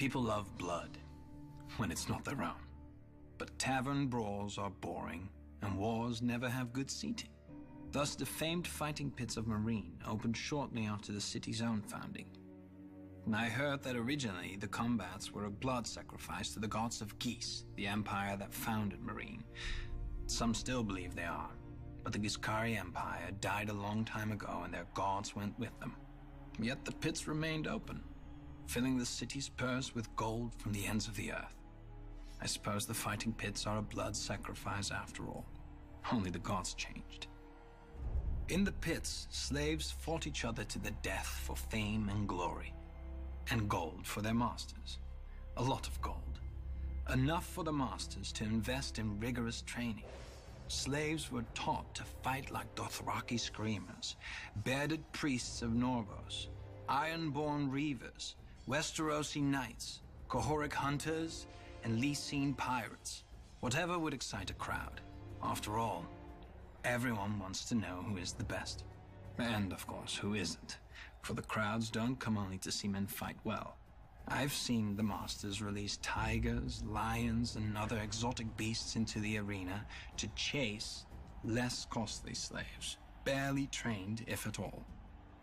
People love blood when it's not their own. But tavern brawls are boring, and wars never have good seating. Thus, the famed fighting pits of Marine opened shortly after the city's own founding. And I heard that originally the combats were a blood sacrifice to the gods of Geese, the empire that founded Marine. Some still believe they are, but the Giscari Empire died a long time ago and their gods went with them. Yet the pits remained open, filling the city's purse with gold from the ends of the earth. I suppose the fighting pits are a blood sacrifice after all. Only the gods changed. In the pits, slaves fought each other to the death for fame and glory. And gold for their masters. A lot of gold. Enough for the masters to invest in rigorous training. Slaves were taught to fight like Dothraki screamers, bearded priests of Norvos, iron-born reavers, Westerosi knights, Cohoric hunters, and Lysine pirates. Whatever would excite a crowd. After all, everyone wants to know who is the best. And, of course, who isn't. For the crowds don't come only to see men fight well. I've seen the masters release tigers, lions, and other exotic beasts into the arena to chase less costly slaves, barely trained, if at all.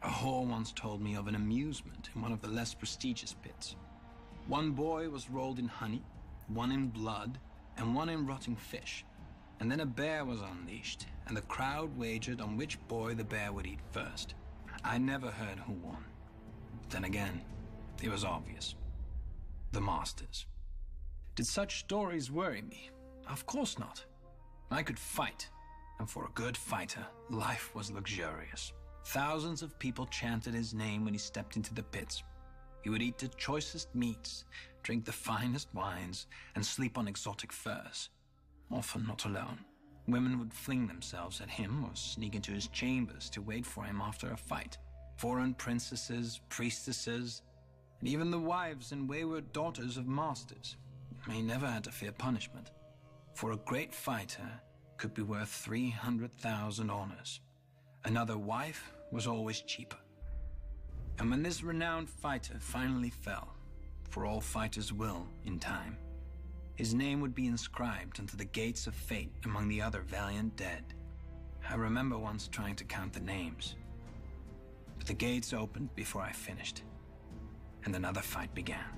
A whore once told me of an amusement in one of the less prestigious pits. One boy was rolled in honey, one in blood, and one in rotting fish. And then a bear was unleashed, and the crowd wagered on which boy the bear would eat first. I never heard who won. Then again, it was obvious. The masters. Did such stories worry me? Of course not. I could fight, and for a good fighter, life was luxurious. Thousands of people chanted his name when he stepped into the pits. He would eat the choicest meats, drink the finest wines, and sleep on exotic furs. Often not alone. Women would fling themselves at him or sneak into his chambers to wait for him after a fight. Foreign princesses, priestesses, and even the wives and wayward daughters of masters. He never had to fear punishment. For a great fighter could be worth 300,000 honors. Another wife was always cheaper. And when this renowned fighter finally fell, for all fighters will in time, his name would be inscribed into the gates of fate among the other valiant dead. I remember once trying to count the names, but the gates opened before I finished, and another fight began.